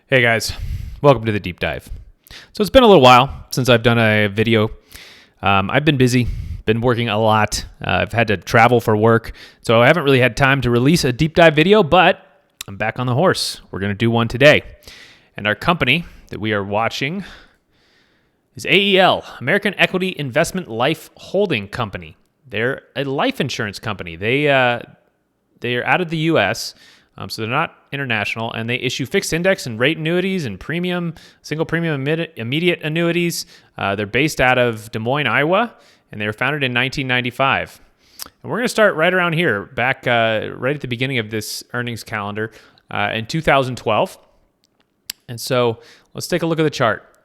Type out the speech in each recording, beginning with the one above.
Hey guys, welcome to the deep dive. So it's been a little while since I've done a video. I've been busy, been working a lot. I've had to travel for work, so I haven't really had time to release a deep dive video, but I'm back on the horse. We're going to do one today. And our company that we are watching is AEL, American Equity Investment Life Holding Company. They're a life insurance company. They are out of the U.S., so they're not international, and they issue fixed index and rate annuities and single premium immediate annuities. They're based out of Des Moines, Iowa, and they were founded in 1995. And we're going to start right around here, back right at the beginning of this earnings calendar in 2012. And so let's take a look at the chart.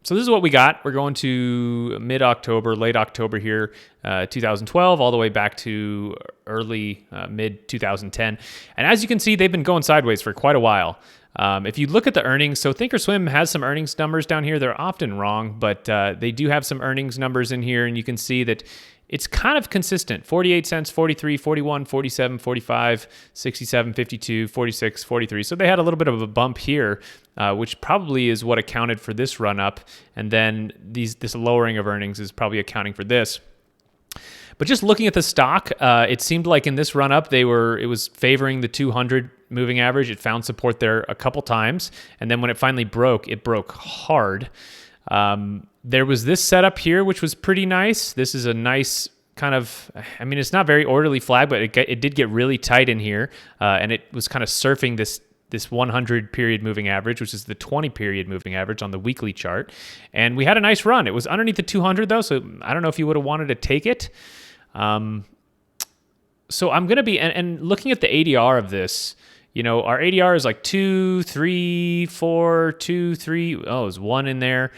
So this is what we got. We're going to mid-October, late October here, 2012, all the way back to early mid-2010. And as you can see, they've been going sideways for quite a while. If you look at the earnings, so Thinkorswim has some earnings numbers down here. They're often wrong, but they do have some earnings numbers in here, and you can see that it's kind of consistent. 48 cents, 43, 41, 47, 45, 67, 52, 46, 43. So they had a little bit of a bump here, which probably is what accounted for this run up. And then this lowering of earnings is probably accounting for this. But just looking at the stock, it seemed like in this run up, it was favoring the 200 moving average. It found support there a couple times. And then when it finally broke, it broke hard. There was this setup here, which was pretty nice. This is a nice kind of, it's not very orderly flag, but it did get really tight in here. And it was kind of surfing this 100 period moving average, which is the 20 period moving average on the weekly chart. And we had a nice run. It was underneath the 200 though. So I don't know if you would have wanted to take it. So I'm going to be, and looking at the ADR of this, our ADR is like 2, 3, 4, 2, 3. Oh, there's one in there.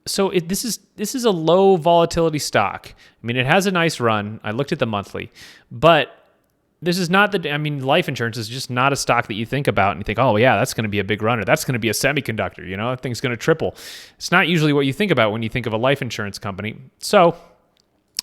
So this is a low volatility stock. It has a nice run. I looked at the monthly, but this is not life insurance is just not a stock that you think about and you think, oh yeah, that's going to be a big runner. That's going to be a semiconductor. That thing's going to triple. It's not usually what you think about when you think of a life insurance company. So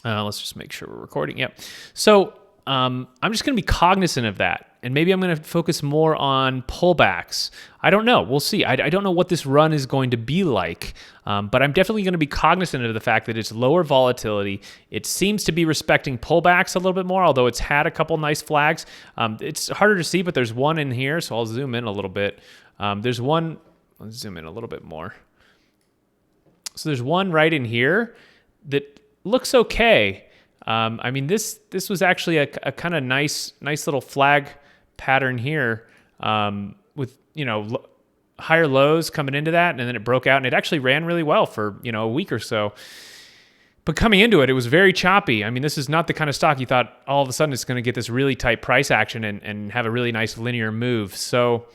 let's just make sure we're recording. Yep. So I'm just going to be cognizant of that. And maybe I'm going to focus more on pullbacks. I don't know. We'll see. I don't know what this run is going to be like, but I'm definitely going to be cognizant of the fact that it's lower volatility. It seems to be respecting pullbacks a little bit more, although it's had a couple nice flags. It's harder to see, but there's one in here, so I'll zoom in a little bit. There's one. Let's zoom in a little bit more. So there's one right in here that looks okay. This was actually a kind of nice little flag pattern here with higher lows coming into that, and then it broke out and it actually ran really well for a week or so. But coming into it, it was very choppy. This is not the kind of stock you thought all of a sudden it's going to get this really tight price action and have a really nice linear move. So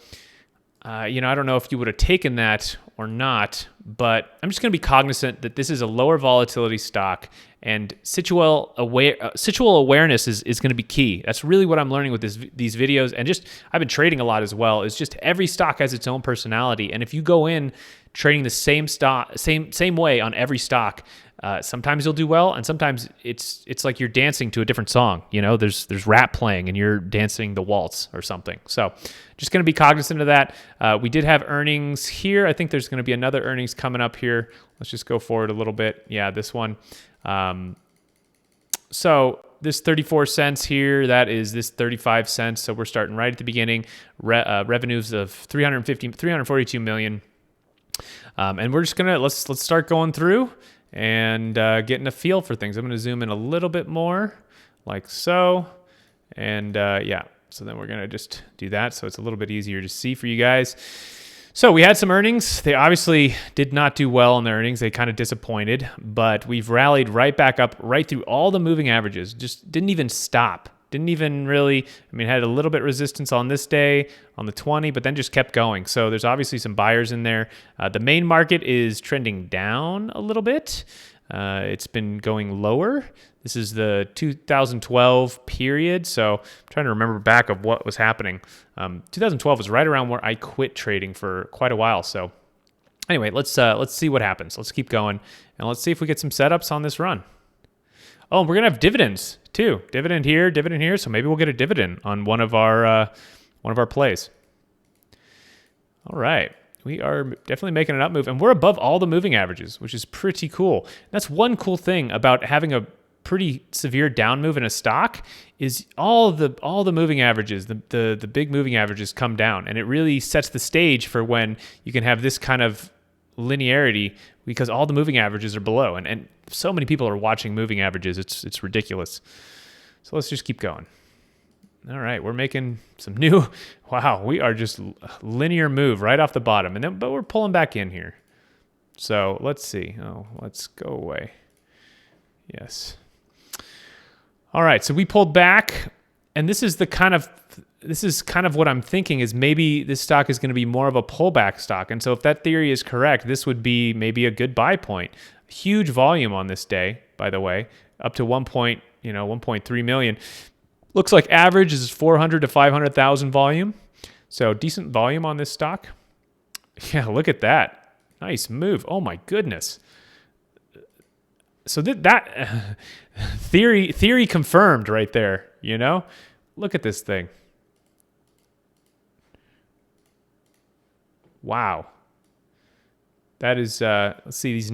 I don't know if you would have taken that or not, but I'm just going to be cognizant that this is a lower volatility stock, and situational awareness is going to be key. That's really what I'm learning with these videos, and just I've been trading a lot as well. Is just every stock has its own personality, and if you go in trading the same stock, same way on every stock, sometimes you'll do well, and sometimes it's like you're dancing to a different song. There's rap playing and you're dancing the waltz or something. So just going to be cognizant of that. We did have earnings here. I think there's going to be another earnings coming up here. Let's just go forward a little bit. Yeah, this one. So this 34 cents here, that is this 35 cents. So we're starting right at the beginning. Revenues of 342 million. And we're just gonna let's start going through and getting a feel for things. I'm gonna zoom in a little bit more, like so, and yeah. So then we're gonna just do that, so it's a little bit easier to see for you guys. So we had some earnings. They obviously did not do well in their earnings. They kind of disappointed, but we've rallied right back up, right through all the moving averages. Just didn't even stop. Didn't even really, had a little bit resistance on this day, on the 20, but then just kept going. So there's obviously some buyers in there. The main market is trending down a little bit. It's been going lower. This is the 2012 period. So I'm trying to remember back of what was happening. 2012 was right around where I quit trading for quite a while. So anyway, let's see what happens. Let's keep going, and let's see if we get some setups on this run. Oh, we're gonna have dividends too. Dividend here. So maybe we'll get a dividend on one of our plays. All right. We are definitely making an up move, and we're above all the moving averages, which is pretty cool. That's one cool thing about having a pretty severe down move in a stock is all the moving averages, the big moving averages come down, and it really sets the stage for when you can have this kind of linearity because all the moving averages are below, and so many people are watching moving averages. It's ridiculous. So let's just keep going. All right, we're making some new. Wow, we are just linear move right off the bottom, but we're pulling back in here. So let's see. Oh, let's go away. Yes. All right, so we pulled back, and this is kind of what I'm thinking is maybe this stock is going to be more of a pullback stock, and so if that theory is correct, this would be maybe a good buy point. Huge volume on this day, by the way, up to 1.3 million. Looks like average is 400 to 500,000 volume. So decent volume on this stock. Yeah, look at that. Nice move. Oh my goodness. So that theory confirmed right there, Look at this thing. Wow. That is let's see, these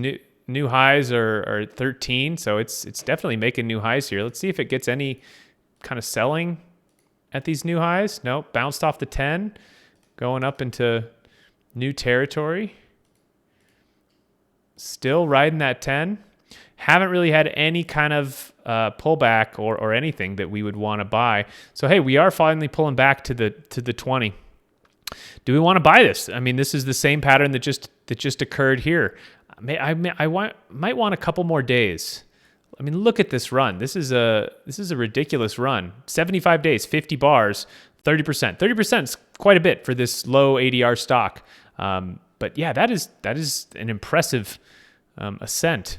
new highs are 13, so it's definitely making new highs here. Let's see if it gets any kind of selling at these new highs. Nope, bounced off the 10, going up into new territory. Still riding that 10. Haven't really had any kind of pullback or anything that we would want to buy. So hey, we are finally pulling back to the 20. Do we want to buy this? I mean, this is the same pattern that just occurred here. I might want a couple more days. I mean, look at this run. This is a ridiculous run. 75 days, 50 bars, 30%. 30% is quite a bit for this low ADR stock. But yeah, that is an impressive ascent.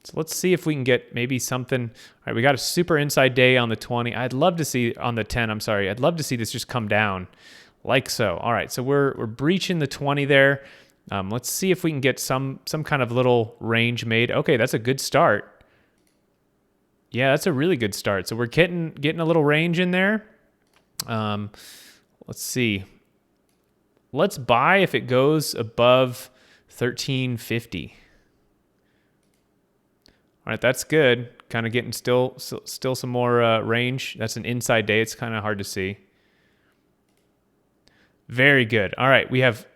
So let's see if we can get maybe something. All right, we got a super inside day on the 20. I'd love to see on the 10. I'm sorry. I'd love to see this just come down like so. All right, so we're breaching the 20 there. Let's see if we can get some kind of little range made. Okay, that's a good start. Yeah, that's a really good start. So we're getting a little range in there. Let's see. Let's buy if it goes above 1350. All right, that's good. Kind of getting still some more range. That's an inside day. It's kind of hard to see. Very good. All right, we have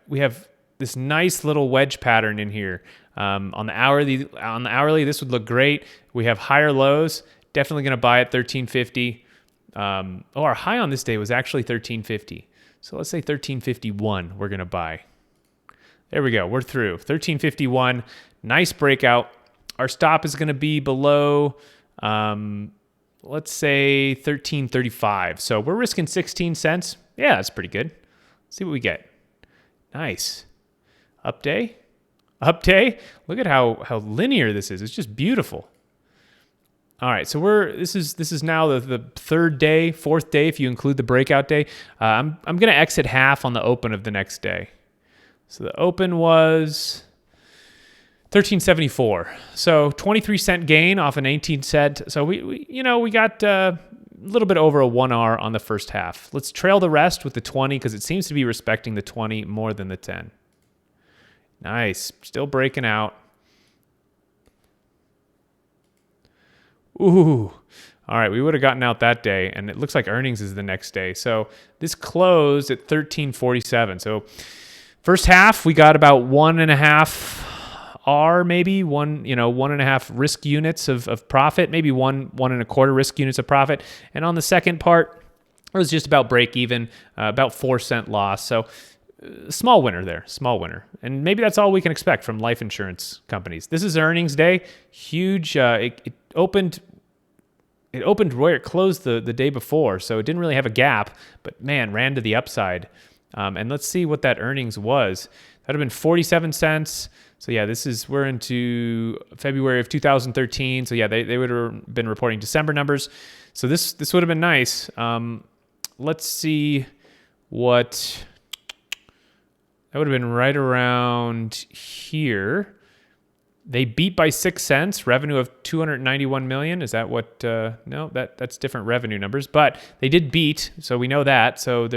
this nice little wedge pattern in here. On the hourly, this would look great. We have higher lows. Definitely going to buy at 1350. Our high on this day was actually 1350. So let's say 1351. We're going to buy. There we go. We're through 1351. Nice breakout. Our stop is going to be below, let's say 1335. So we're risking 16 cents. Yeah, that's pretty good. Let's see what we get. Nice. Up day. Look at how linear this is. It's just beautiful. All right, so this is now the third day, fourth day if you include the breakout day. I'm going to exit half on the open of the next day. So the open was 1374. So 23-cent gain off an 18-cent. So we got a little bit over a 1R on the first half. Let's trail the rest with the 20 because it seems to be respecting the 20 more than the 10. Nice. Still breaking out. Ooh. All right, we would have gotten out that day, and it looks like earnings is the next day. So this closed at 1347. So first half, we got about 1.5 R, maybe one and a half risk units of profit, maybe one and a quarter risk units of profit. And on the second part, it was just about break even, about 4-cent loss. So small winner there, small winner. And maybe that's all we can expect from life insurance companies. This is earnings day, huge. It opened where it closed the day before, so it didn't really have a gap, but man, ran to the upside. And let's see what that earnings was. That would have been 47 cents. So yeah, we're into February of 2013. So yeah, they would have been reporting December numbers. So this would have been nice. Let's see what that would have been right around here. They beat by 6 cents, revenue of $291 million. Is that what? No, that's different revenue numbers, but they did beat, so we know that. So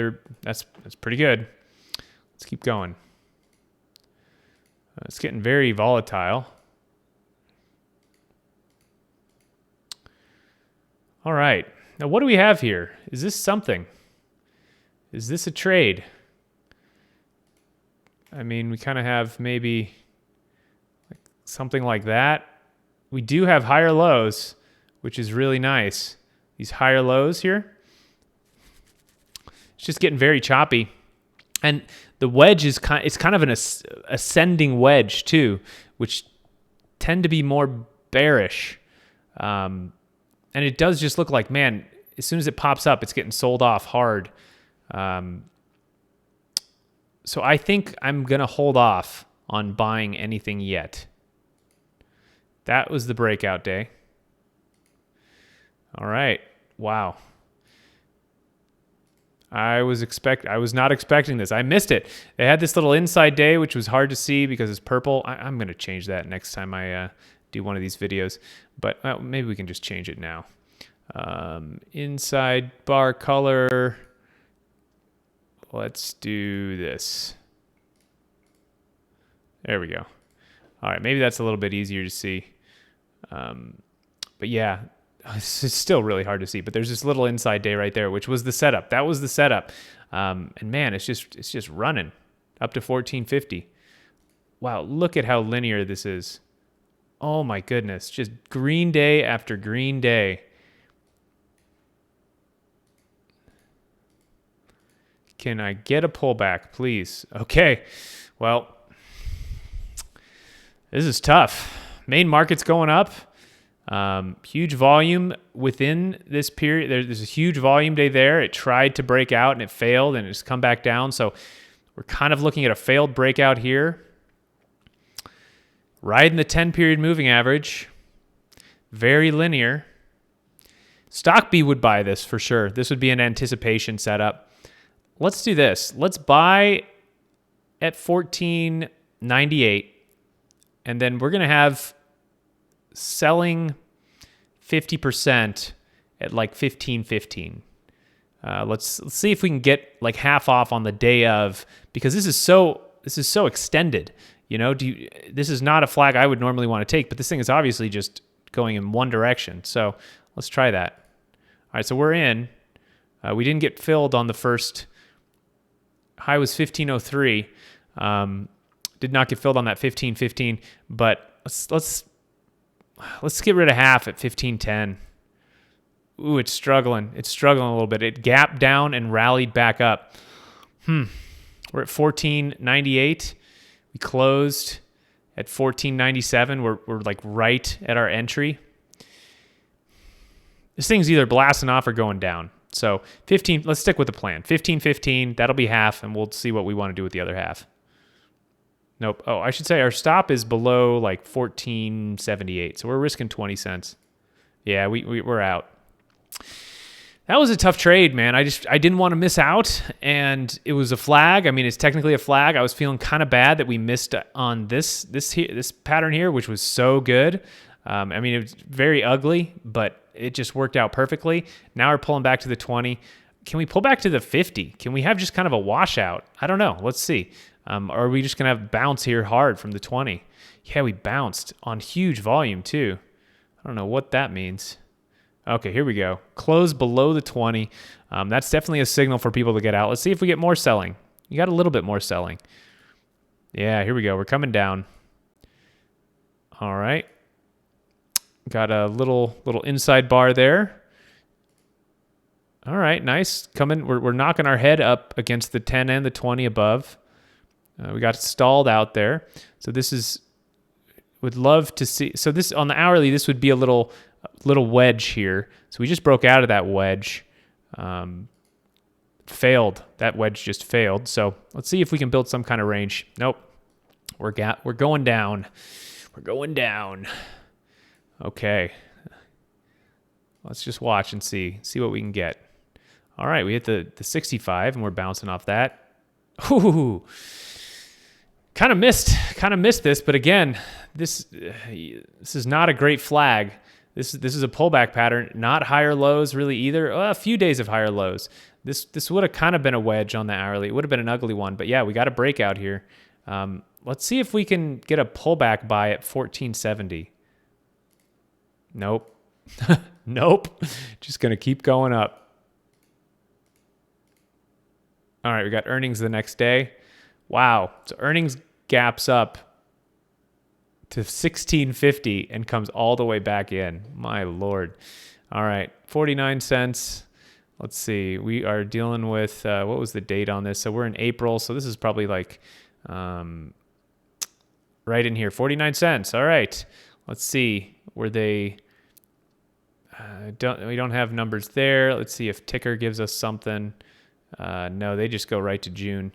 that's pretty good. Let's keep going. It's getting very volatile. All right. Now, what do we have here? Is this something? Is this a trade? I mean, we kind of have maybe something like that. We do have higher lows, which is really nice. These higher lows here. It's just getting very choppy. And the wedge is kind of an ascending wedge too, which tend to be more bearish. And it does just look like, man, as soon as it pops up, it's getting sold off hard. So I think I'm going to hold off on buying anything yet. That was the breakout day. All right. Wow. I was not expecting this. I missed it. They had this little inside day, which was hard to see because it's purple. I'm going to change that next time I do one of these videos. But maybe we can just change it now. Inside bar color. Let's do this. There we go. All right, maybe that's a little bit easier to see. But yeah, it's still really hard to see. But there's this little inside day right there, which was the setup. That was the setup. And man, it's just running up to 1450. Wow, look at how linear this is. Oh my goodness, just green day after green day. Can I get a pullback, please? Okay, well, this is tough. Main market's going up. Huge volume within this period. There's a huge volume day there. It tried to break out and it failed and it's come back down. So we're kind of looking at a failed breakout here. Riding the 10-period moving average. Very linear. Stock B would buy this for sure. This would be an anticipation setup. Let's do this. Let's buy at 14.98, and then we're going to have selling 50% at like 15.15. Let's see if we can get like half off on the day of, because this is so extended. You know, this is not a flag I would normally want to take, but this thing is obviously just going in one direction. So let's try that. All right, so we're in. We didn't get filled on the first. High was 1503. Did not get filled on that 1515, but let's get rid of half at 1510. Ooh, it's struggling. It's struggling a little bit. It gapped down and rallied back up. We're at 1498. We closed at 1497. We're like right at our entry. This thing's either blasting off or going down. So 15, let's stick with the plan. 15.15, that'll be half, and we'll see what we want to do with the other half. Nope. Oh, I should say our stop is below like 14.78, so we're risking 20 cents. Yeah, we're out. That was a tough trade, man. I didn't want to miss out, and it was a flag. I mean, it's technically a flag. I was feeling kind of bad that we missed on this pattern here, which was so good. I mean, it was very ugly, but it just worked out perfectly. Now we're pulling back to the 20. Can we pull back to the 50? Can we have just kind of a washout? I don't know. Let's see. Or are we just going to have bounce here hard from the 20? Yeah, we bounced on huge volume too. I don't know what that means. Okay, here we go. Close below the 20. That's definitely a signal for people to get out. Let's see if we get more selling. You got a little bit more selling. Yeah, here we go. We're coming down. All right. Got a little inside bar there. All right, nice. Coming, we're knocking our head up against the 10 and the 20 above. We got stalled out there. So this is, would love to see. So this on the hourly, this would be a little wedge here. So we just broke out of that wedge. Failed. That wedge just failed. So let's see if we can build some kind of range. Nope. We're going down. We're going down. Okay. Let's just watch and see what we can get. All right, we hit the 65 and we're bouncing off that. Ooh. Kind of missed this, but again, this is not a great flag. This is a pullback pattern, not higher lows really either. A few days of higher lows. This would have kind of been a wedge on the hourly. It would have been an ugly one, but yeah, we got a breakout here. Let's see if we can get a pullback buy at 1470. Nope. Nope. Just going to keep going up. All right, we got earnings the next day. Wow. So earnings gaps up to 1650 and comes all the way back in. My Lord. All right, 49 cents. Let's see. We are dealing with, what was the date on this? So we're in April. So this is probably like right in here, 49 cents. All right. Let's see. Were they, we don't have numbers there. Let's see if ticker gives us something. No, they just go right to June.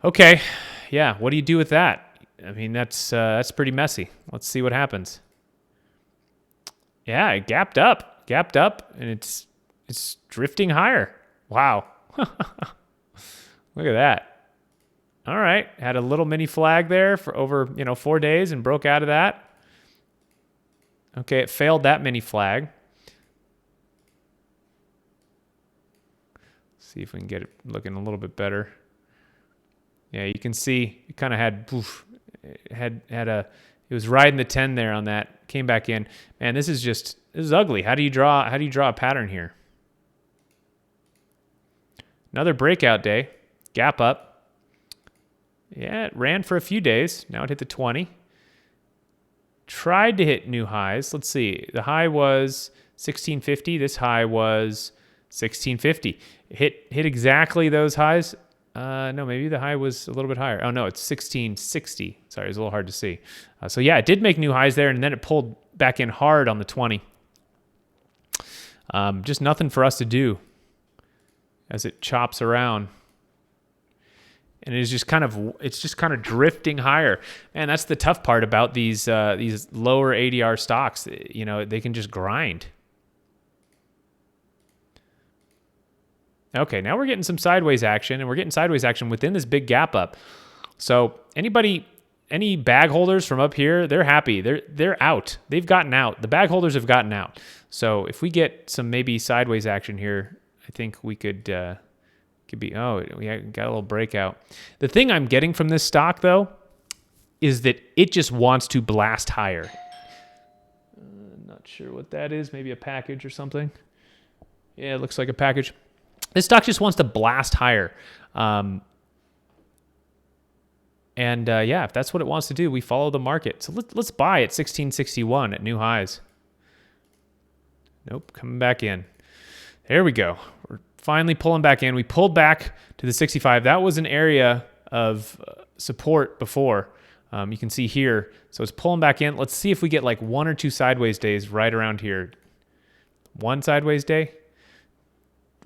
Okay. Yeah. What do you do with that? I mean, that's pretty messy. Let's see what happens. Yeah, it gapped up, and it's drifting higher. Wow. Look at that. All right. Had a little mini flag there for over, 4 days and broke out of that. Okay, it failed that mini flag. See if we can get it looking a little bit better. Yeah, you can see it kind of had it was riding the 10 there on that, came back in. Man, this is ugly. How do you draw a pattern here? Another breakout day, gap up. Yeah, it ran for a few days. Now it hit the 20. Tried to hit new highs. Let's see. The high was 1650. This high was 1650. Hit exactly those highs. No, maybe the high was a little bit higher. Oh, no, it's 1660. Sorry, it's a little hard to see. So, yeah, it did make new highs there, and then it pulled back in hard on the 20. Just nothing for us to do as it chops around. And it's just kind of drifting higher. Man, that's the tough part about these lower ADR stocks. They can just grind. Okay, now we're getting some sideways action, and we're getting sideways action within this big gap up. So any bag holders from up here, they're happy. They're out. They've gotten out. The bag holders have gotten out. So if we get some maybe sideways action here, I think we could be, we got a little breakout. The thing I'm getting from this stock, though, is that it just wants to blast higher. Not sure what that is. Maybe a package or something. Yeah, it looks like a package. This stock just wants to blast higher. If that's what it wants to do, we follow the market. So let's buy at 1661 at new highs. Nope, coming back in. There we go. We're finally pulling back in. We pulled back to the 65. That was an area of support before. You can see here. So it's pulling back in. Let's see if we get like one or two sideways days right around here. One sideways day.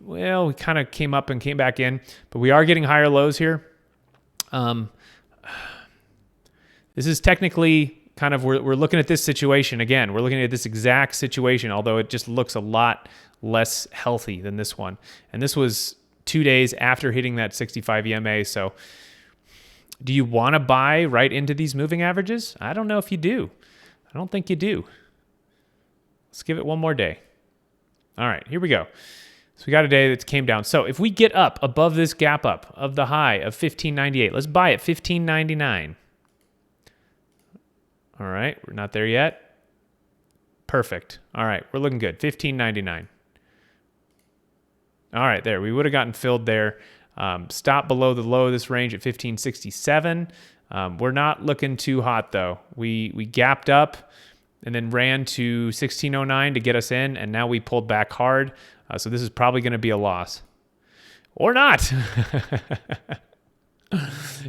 Well, we kind of came up and came back in, but we are getting higher lows here. This is technically kind of, we're looking at this situation again. We're looking at this exact situation, although it just looks a lot less healthy than this one. And this was 2 days after hitting that 65 EMA. So do you want to buy right into these moving averages? I don't know if you do. I don't think you do. Let's give it one more day. All right, here we go. So we got a day that came down. So if we get up above this gap up of the high of 1598, let's buy at 1599. All right, we're not there yet. Perfect. All right, we're looking good. 1599. All right, there. We would have gotten filled there. Stop below the low of this range at 1567. We're not looking too hot, though. We gapped up and then ran to 1609 to get us in, and now we pulled back hard. So this is probably going to be a loss. Or not.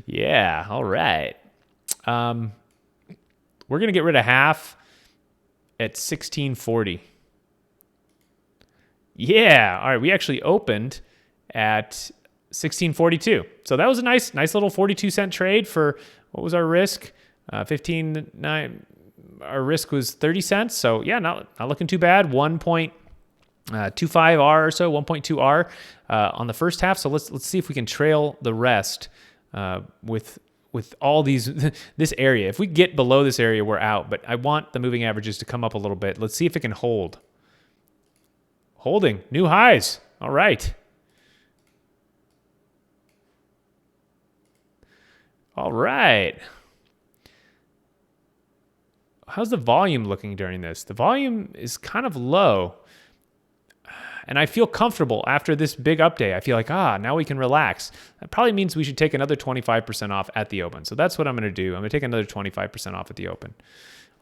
Yeah, all right. We're going to get rid of half at 1640. Yeah, all right. We actually opened at 1642. So that was a nice little 42-cent trade for, what was our risk? 15.9. Our risk was 30 cents. So yeah, not looking too bad. 1.25 R or so, 1.2 R on the first half. So let's see if we can trail the rest with all these this area. If we get below this area, we're out. But I want the moving averages to come up a little bit. Let's see if it can hold. Holding new highs. All right. All right. How's the volume looking during this? The volume is kind of low. And I feel comfortable after this big update. I feel like, now we can relax. That probably means we should take another 25% off at the open. So that's what I'm going to do. I'm going to take another 25% off at the open.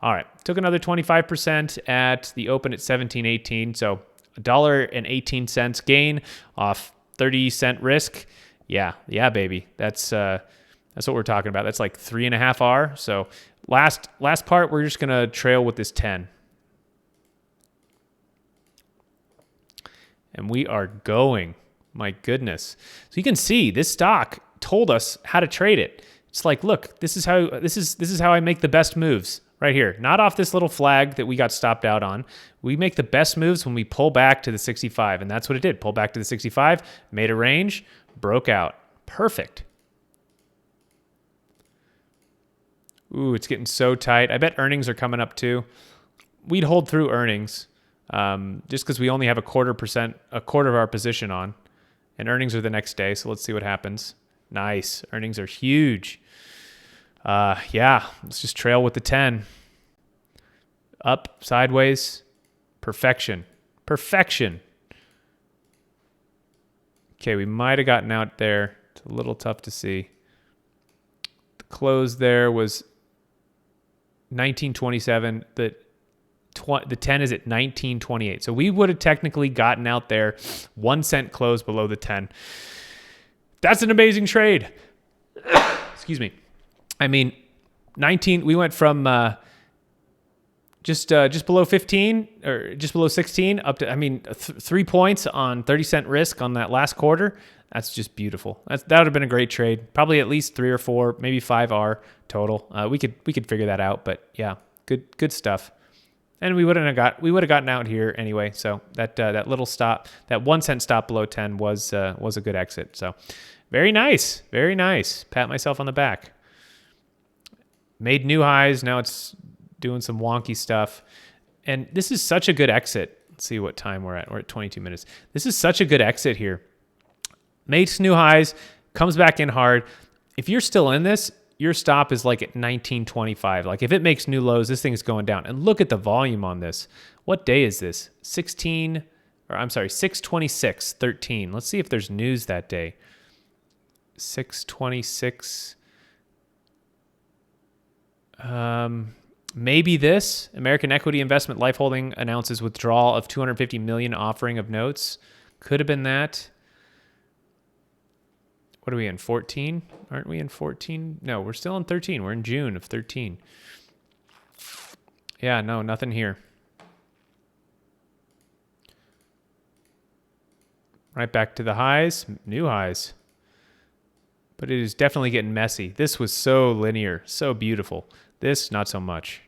All right. Took another 25% at the open at 17.18. So $1.18 gain off 30-cent risk. Yeah, baby. That's what we're talking about. That's like 3.5 R. So last part, we're just going to trail with this 10. And we are going. My goodness. So you can see this stock told us how to trade it. It's like, look, this is how I make the best moves right here. Not off this little flag that we got stopped out on. We make the best moves when we pull back to the 65, and that's what it did. Pull back to the 65, made a range, broke out. Perfect. Ooh, it's getting so tight. I bet earnings are coming up too. We'd hold through earnings. Just because we only have a quarter of our position on, and earnings are the next day. So let's see what happens. Nice. Earnings are huge. Let's just trail with the 10. Up, sideways, perfection. Okay, we might have gotten out there. It's a little tough to see. The close there was 1927. The 10 is at 19.28. So we would have technically gotten out there 1 cent close below the 10. That's an amazing trade. Excuse me. I mean, 19, we went from just below 15 or just below 16 up to, 3 points on 30-cent risk on that last quarter. That's just beautiful. That would have been a great trade. Probably at least 3 or 4, maybe 5 R total. We could figure that out, but yeah, good stuff. And we would have gotten out here anyway. So that little stop, that 1 cent stop below 10 was a good exit. So very nice. Pat myself on the back. Made new highs. Now it's doing some wonky stuff. And this is such a good exit. Let's see what time we're at. We're at 22 minutes. This is such a good exit here. Makes new highs, comes back in hard. If you're still in this, your stop is like at 19.25. Like if it makes new lows, this thing is going down. And look at the volume on this. What day is this? 6/26/13. Let's see if there's news that day. 6/26. Maybe this. American Equity Investment Life Holding announces withdrawal of $250 million offering of notes. Could have been that. What are we in, 14? Aren't we in 14? No, we're still in 13. We're in June of 13. Yeah, no, nothing here. Right back to the highs, new highs. But it is definitely getting messy. This was so linear, so beautiful. This, not so much.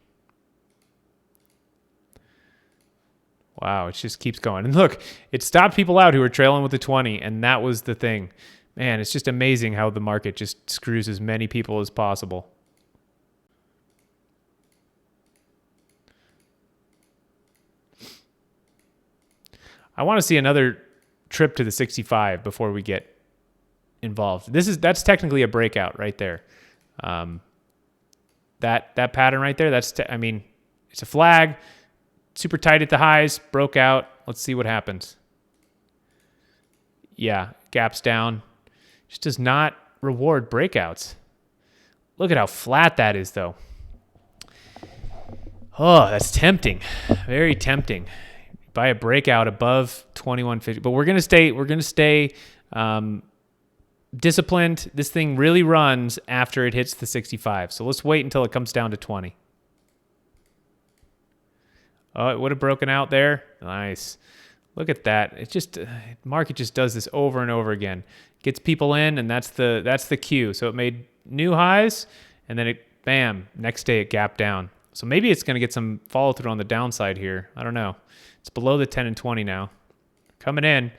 Wow, it just keeps going. And look, it stopped people out who were trailing with the 20, and that was the thing. Man, it's just amazing how the market just screws as many people as possible. I want to see another trip to the 65 before we get involved. That's technically a breakout right there. That pattern right there, it's a flag, super tight at the highs, broke out. Let's see what happens. Yeah, gaps down. Just does not reward breakouts. Look at how flat that is, though. Oh, that's tempting. Very tempting. Buy a breakout above 21.50, but we're gonna stay disciplined. This thing really runs after it hits the 65. So let's wait until it comes down to 20. Oh, it would have broken out there. Nice. Look at that. It just market just does this over and over again. Gets people in, and that's the cue. So it made new highs, and then bam, next day it gapped down. So maybe it's going to get some follow through on the downside here. I don't know. It's below the 10 and 20 now. Coming in.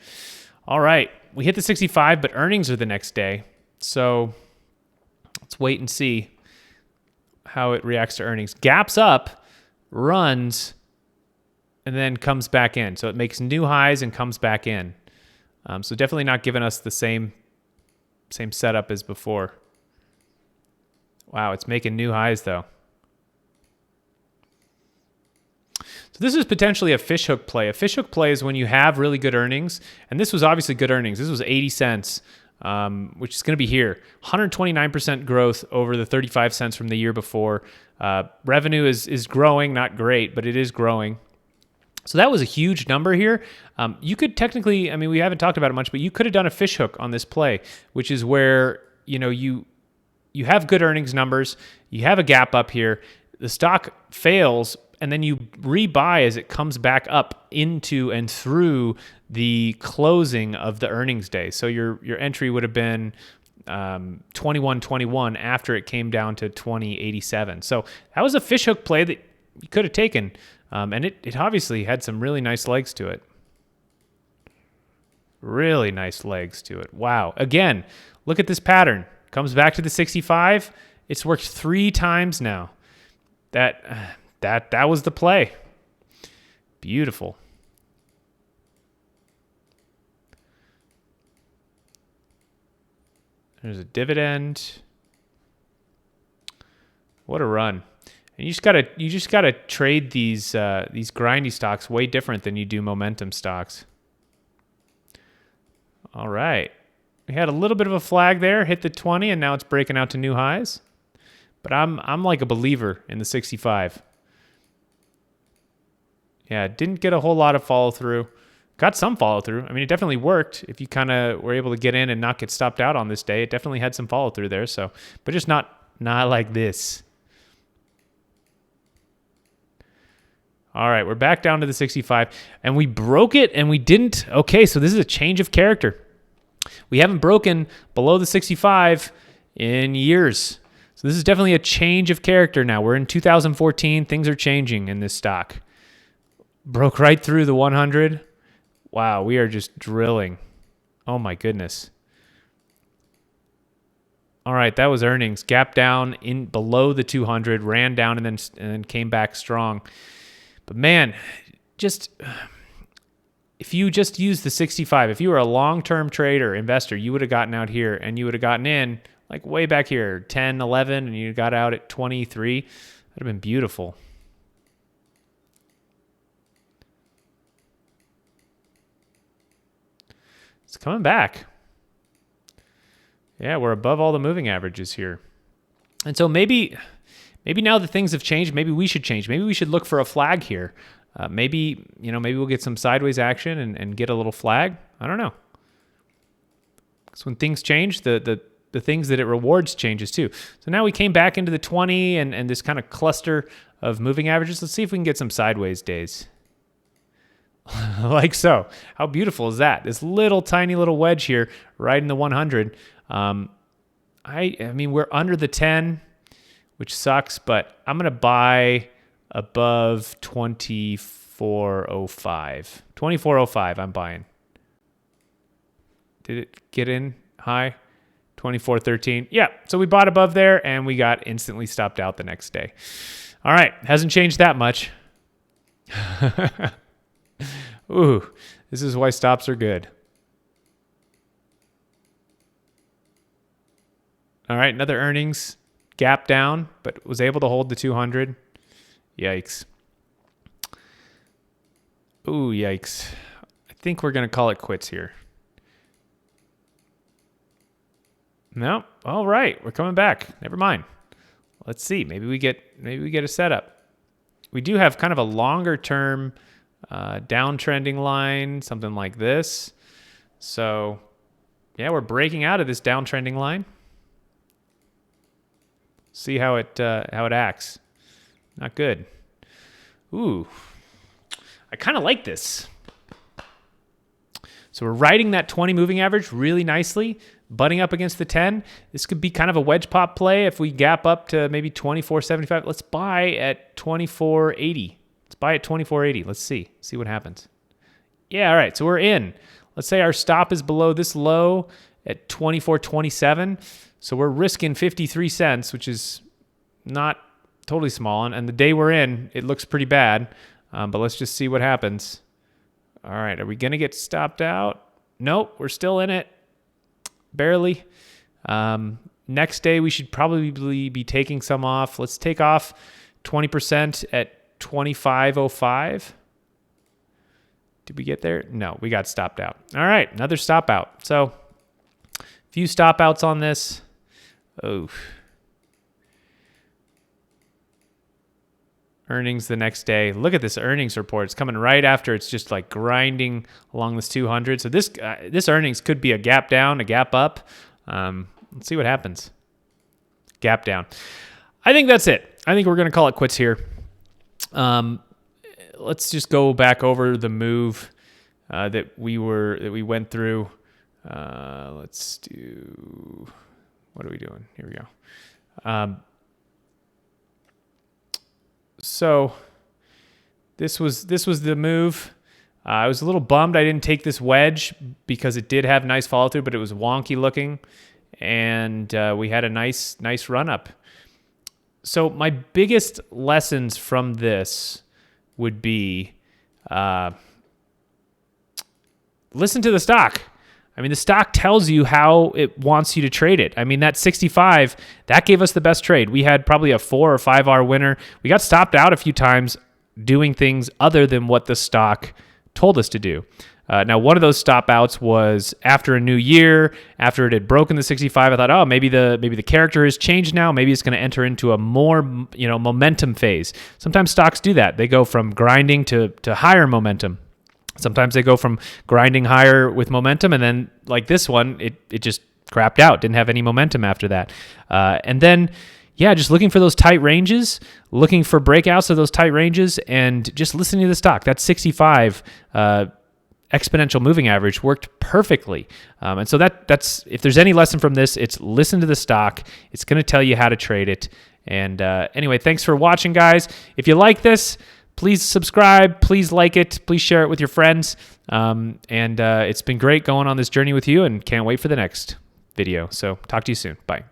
All right. We hit the 65, but earnings are the next day. So let's wait and see how it reacts to earnings. Gaps up, runs, and then comes back in. So it makes new highs and comes back in. So definitely not giving us the same setup as before. Wow, it's making new highs though. So this is potentially a fishhook play. A fishhook play is when you have really good earnings, and this was obviously good earnings. This was 80 cents, which is going to be here. 129% growth over the 35 cents from the year before. Revenue is growing, not great, but it is growing. So that was a huge number here. You could technically, I mean, we haven't talked about it much, but you could have done a fishhook on this play, which is where, you have good earnings numbers, you have a gap up here, the stock fails, and then you rebuy as it comes back up into and through the closing of the earnings day. So your entry would have been 21.21 after it came down to 20.87. So that was a fishhook play that you could have taken, and it obviously had some really nice legs to it. Really nice legs to it. Wow. Again, look at this pattern. Comes back to the 65. It's worked 3 times now. That was the play. Beautiful. There's a dividend. What a run. And you just gotta trade these grindy stocks way different than you do momentum stocks. All right. We had a little bit of a flag there, hit the 20, and now it's breaking out to new highs. But I'm like a believer in the 65. Yeah, didn't get a whole lot of follow through. Got some follow through. I mean, it definitely worked. If you kind of were able to get in and not get stopped out on this day, it definitely had some follow through there. So, but just not like this. All right, we're back down to the 65, and we broke it, and we didn't. Okay, so this is a change of character. We haven't broken below the 65 in years. So this is definitely a change of character now. We're in 2014. Things are changing in this stock. Broke right through the 100. Wow, we are just drilling. Oh my goodness. All right, that was earnings. Gap down in below the 200, ran down and then came back strong. But man, just if you just use the 65, if you were a long-term trader, investor, you would have gotten out here and you would have gotten in like way back here, 10, 11, and you got out at 23. That would have been beautiful. It's coming back. Yeah, we're above all the moving averages here. And so maybe now that things have changed, maybe we should change. Maybe we should look for a flag here. Maybe we'll get some sideways action and get a little flag. I don't know. Because when things change, the things that it rewards changes too. So now we came back into the 20 and this kind of cluster of moving averages. Let's see if we can get some sideways days. Like so. How beautiful is that? This little tiny little wedge here right in the 100. I mean, we're under the 10, which sucks, but I'm going to buy above 24.05. 24.05 I'm buying. Did it get in high? 24.13. Yeah, so we bought above there and we got instantly stopped out the next day. All right, hasn't changed that much. Ooh, this is why stops are good. All right, another earnings gap down, but was able to hold the 200. Yikes. Ooh, yikes. I think we're going to call it quits here. No, all right, we're coming back. Never mind. Let's see. Maybe we get a setup. We do have kind of a longer term downtrending line, something like this. So, yeah, we're breaking out of this downtrending line. See how it acts. Not good. Ooh, I kind of like this. So we're riding that 20 moving average really nicely, butting up against the 10. This could be kind of a wedge pop play if we gap up to maybe 24.75. Let's buy at 24.80. Let's buy at 24.80. Let's see what happens. Yeah, all right, so we're in. Let's say our stop is below this low at 24.27. So we're risking 53 cents, which is not totally small. And the day we're in, it looks pretty bad. But let's just see what happens. All right, are we going to get stopped out? Nope, we're still in it. Barely. No Next day, we should probably be taking some off. Let's take off 20% at 25.05. Did we get there? No, we got stopped out. All right, another stop out. So a few stop outs on this. Oh. Earnings the next day. Look at this earnings report. It's coming right after. It's just like grinding along this 200. So this earnings could be a gap down, a gap up. Let's see what happens. Gap down. I think that's it. I think we're going to call it quits here. Let's just go back over the move that we went through. Let's do. What are we doing? Here we go. So this was the move. I was a little bummed I didn't take this wedge because it did have nice follow through, but it was wonky looking, and we had a nice run up. So my biggest lessons from this would be listen to the stock. I mean, the stock tells you how it wants you to trade it. I mean, that 65, that gave us the best trade. We had probably a 4 or 5 hour winner. We got stopped out a few times doing things other than what the stock told us to do. Now, one of those stop outs was after a new year, after it had broken the 65. I thought, oh, maybe the character has changed now. Maybe it's going to enter into a more momentum phase. Sometimes stocks do that. They go from grinding to higher momentum. Sometimes they go from grinding higher with momentum, and then like this one, it just crapped out. Didn't have any momentum after that. And then, just looking for those tight ranges, looking for breakouts of those tight ranges, and just listening to the stock. That 65 exponential moving average worked perfectly. And so that's if there's any lesson from this, it's listen to the stock. It's going to tell you how to trade it. And anyway, thanks for watching, guys. If you like this, please subscribe, please like it, please share it with your friends. And it's been great going on this journey with you, and can't wait for the next video. So talk to you soon. Bye.